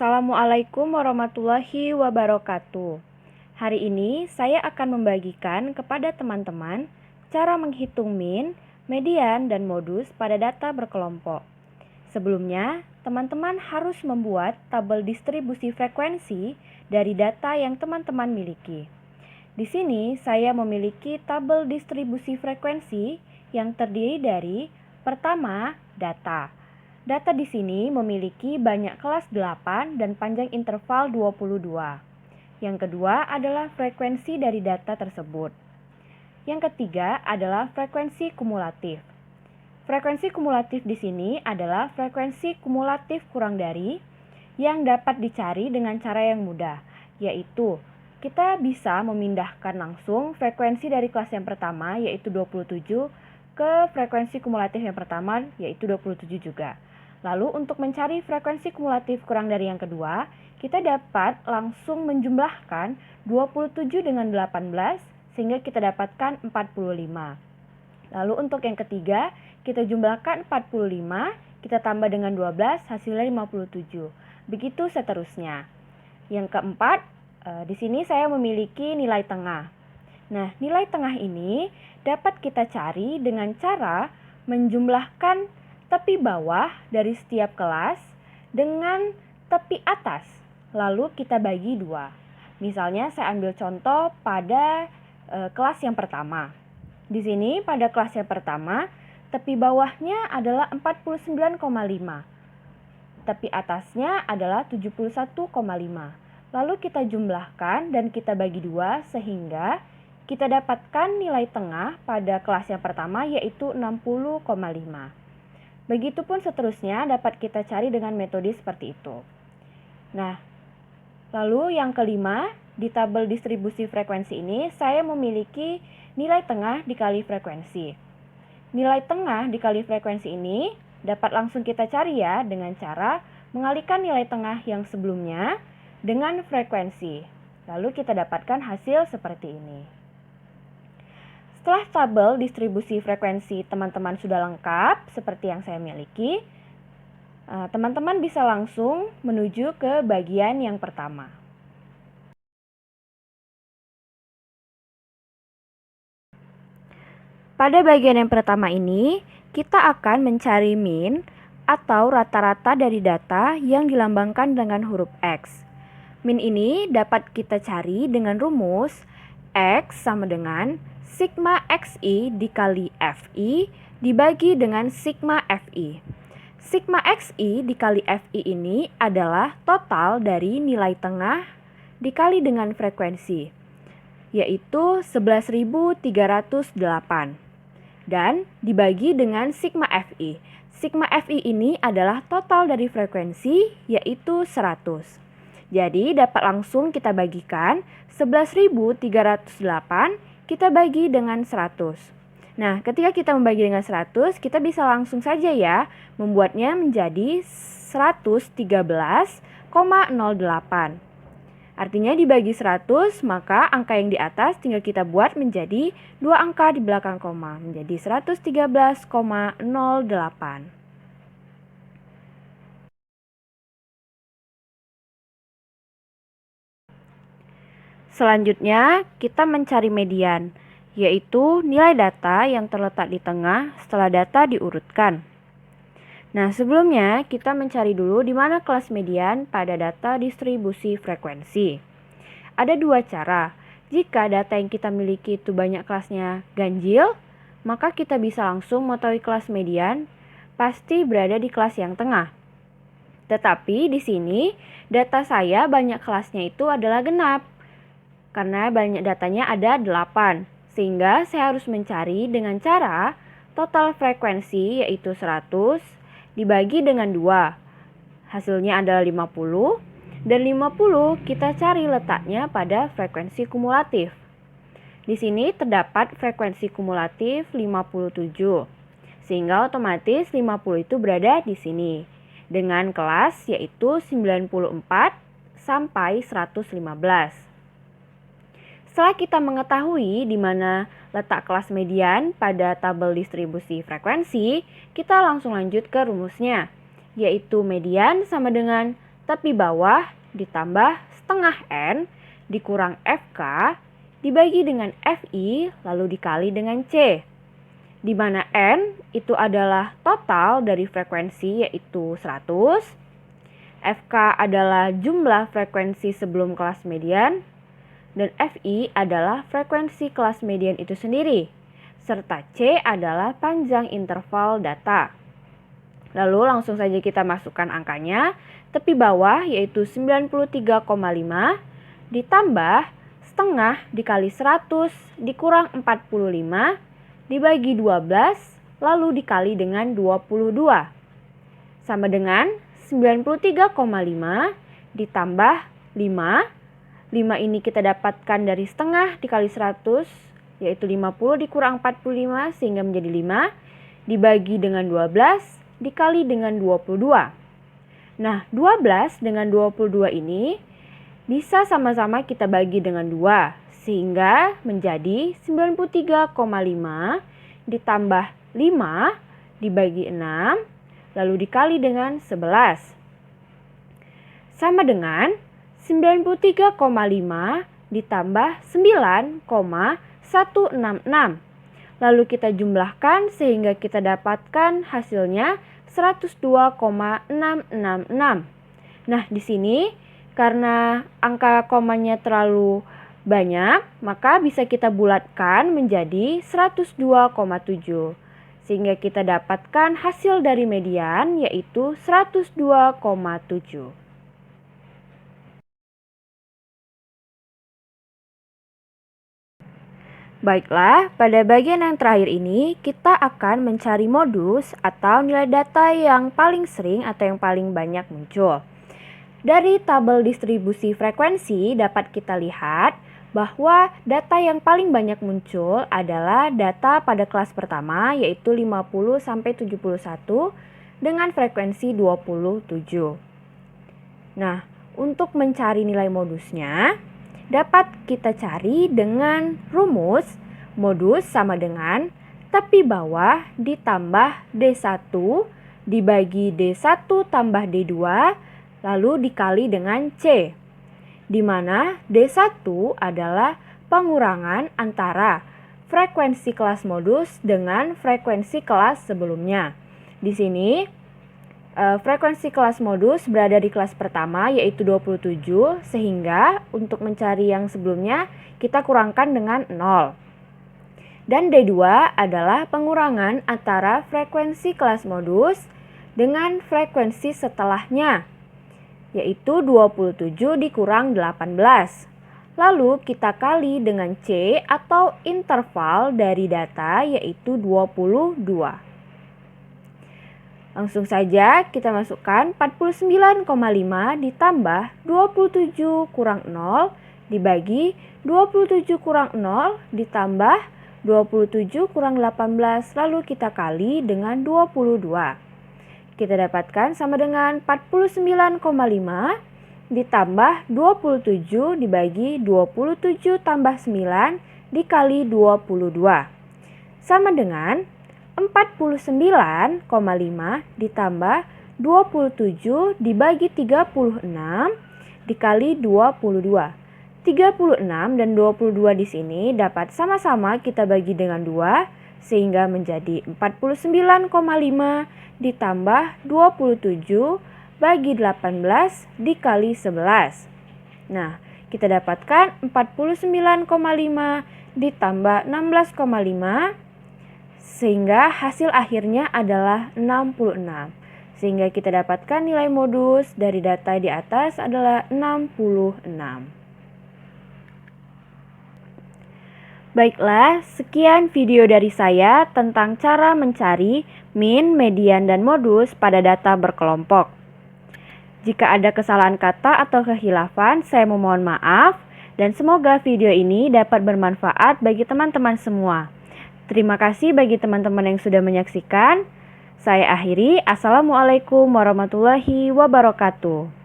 Assalamualaikum warahmatullahi wabarakatuh. Hari ini saya akan membagikan kepada teman-teman cara menghitung min, median, dan modus pada data berkelompok. Sebelumnya, teman-teman harus membuat tabel distribusi frekuensi dari data yang teman-teman miliki. Di sini saya memiliki tabel distribusi frekuensi yang terdiri dari pertama, data. Data di sini memiliki banyak kelas 8 dan panjang interval 22. Yang kedua adalah frekuensi dari data tersebut. Yang ketiga adalah frekuensi kumulatif. Frekuensi kumulatif di sini adalah frekuensi kumulatif kurang dari yang dapat dicari dengan cara yang mudah, yaitu kita bisa memindahkan langsung frekuensi dari kelas yang pertama, yaitu 27, ke frekuensi kumulatif yang pertama, yaitu 27 juga. Lalu untuk mencari frekuensi kumulatif kurang dari yang kedua, kita dapat langsung menjumlahkan 27 dengan 18 sehingga kita dapatkan 45. Lalu untuk yang ketiga, kita jumlahkan 45, kita tambah dengan 12, hasilnya 57. Begitu seterusnya. Yang keempat, di sini saya memiliki nilai tengah. Nah, nilai tengah ini dapat kita cari dengan cara menjumlahkan tepi bawah dari setiap kelas dengan tepi atas, lalu kita bagi dua. Misalnya saya ambil contoh pada kelas yang pertama. Di sini pada kelas yang pertama, tepi bawahnya adalah 49,5. Tepi atasnya adalah 71,5. Lalu kita jumlahkan dan kita bagi dua sehingga kita dapatkan nilai tengah pada kelas yang pertama yaitu 60,5. Begitupun seterusnya dapat kita cari dengan metode seperti itu. Nah, lalu yang kelima, di tabel distribusi frekuensi ini saya memiliki nilai tengah dikali frekuensi. Nilai tengah dikali frekuensi ini dapat langsung kita cari ya dengan cara mengalihkan nilai tengah yang sebelumnya dengan frekuensi. Lalu kita dapatkan hasil seperti ini. Setelah tabel distribusi frekuensi teman-teman sudah lengkap seperti yang saya miliki, teman-teman bisa langsung menuju ke bagian yang pertama. Pada bagian yang pertama ini, kita akan mencari min atau rata-rata dari data yang dilambangkan dengan huruf X. Min ini dapat kita cari dengan rumus X sama dengan sigma XI dikali FI dibagi dengan sigma FI. Sigma XI dikali FI ini adalah total dari nilai tengah dikali dengan frekuensi, yaitu 11.308. Dan dibagi dengan sigma FI. Sigma FI ini adalah total dari frekuensi, yaitu 100. Jadi dapat langsung kita bagikan 11.308 kita bagi dengan 100. Nah, ketika kita membagi dengan 100, kita bisa langsung saja ya membuatnya menjadi 113,08. Artinya dibagi 100, maka angka yang di atas tinggal kita buat menjadi dua angka di belakang koma, menjadi 113,08. Selanjutnya, kita mencari median, yaitu nilai data yang terletak di tengah setelah data diurutkan. Nah, sebelumnya kita mencari dulu di mana kelas median pada data distribusi frekuensi. Ada dua cara. Jika data yang kita miliki itu banyak kelasnya ganjil, maka kita bisa langsung mengetahui kelas median pasti berada di kelas yang tengah. Tetapi di sini data saya banyak kelasnya itu adalah genap. Karena banyak datanya ada 8, sehingga saya harus mencari dengan cara total frekuensi yaitu 100 dibagi dengan 2. Hasilnya adalah 50, dan 50 kita cari letaknya pada frekuensi kumulatif. Di sini terdapat frekuensi kumulatif 57, sehingga otomatis 50 itu berada di sini, dengan kelas yaitu 94 sampai 115. Setelah kita mengetahui di mana letak kelas median pada tabel distribusi frekuensi, kita langsung lanjut ke rumusnya, yaitu median sama dengan tepi bawah ditambah setengah N dikurang FK dibagi dengan FI lalu dikali dengan C. Di mana N itu adalah total dari frekuensi yaitu 100, FK adalah jumlah frekuensi sebelum kelas median, dan FI adalah frekuensi kelas median itu sendiri, serta C adalah panjang interval data. Lalu langsung saja kita masukkan angkanya, tepi bawah yaitu 93,5 ditambah setengah dikali 100 dikurang 45 dibagi 12 lalu dikali dengan 22 sama dengan 93,5 ditambah 5. 5 ini kita dapatkan dari setengah dikali 100 yaitu 50 dikurang 45 sehingga menjadi 5 dibagi dengan 12 dikali dengan 22. Nah 12 dengan 22 ini bisa sama-sama kita bagi dengan 2 sehingga menjadi 93,5 ditambah 5 dibagi 6 lalu dikali dengan 11 sama dengan 93,5 ditambah 9,166. Lalu kita jumlahkan sehingga kita dapatkan hasilnya 102,666. Nah, di sini karena angka komanya terlalu banyak, maka bisa kita bulatkan menjadi 102,7. Sehingga kita dapatkan hasil dari median yaitu 102,7. Baiklah, pada bagian yang terakhir ini kita akan mencari modus atau nilai data yang paling sering atau yang paling banyak muncul. Dari tabel distribusi frekuensi dapat kita lihat bahwa data yang paling banyak muncul adalah data pada kelas pertama yaitu 50-71 dengan frekuensi 27. Nah, untuk mencari nilai modusnya dapat kita cari dengan rumus modus sama dengan tepi bawah ditambah D1 dibagi D1 tambah D2 lalu dikali dengan C, di mana D1 adalah pengurangan antara frekuensi kelas modus dengan frekuensi kelas sebelumnya. Di sini frekuensi kelas modus berada di kelas pertama yaitu 27, sehingga untuk mencari yang sebelumnya kita kurangkan dengan 0. Dan D2 adalah pengurangan antara frekuensi kelas modus dengan frekuensi setelahnya, yaitu 27 dikurang 18. Lalu kita kali dengan C atau interval dari data yaitu 22. Langsung saja kita masukkan 49,5 ditambah 27 kurang 0 dibagi 27 kurang 0 ditambah 27 kurang 18 lalu kita kali dengan 22. Kita dapatkan sama dengan 49,5 ditambah 27 dibagi 27 tambah 9 dikali 22. Sama dengan 49,5 ditambah 27 dibagi 36 dikali 22. 36 dan 22 di sini dapat sama-sama kita bagi dengan 2 sehingga menjadi 49,5 ditambah 27 bagi 18 dikali 11. Nah, kita dapatkan 49,5 ditambah 16,5 sehingga hasil akhirnya adalah 66. Sehingga kita dapatkan nilai modus dari data di atas adalah 66. Baiklah, sekian video dari saya tentang cara mencari min, median, dan modus pada data berkelompok. Jika ada kesalahan kata atau kehilafan, saya memohon maaf dan semoga video ini dapat bermanfaat bagi teman-teman semua. Terima kasih bagi teman-teman yang sudah menyaksikan. Saya akhiri. Assalamualaikum warahmatullahi wabarakatuh.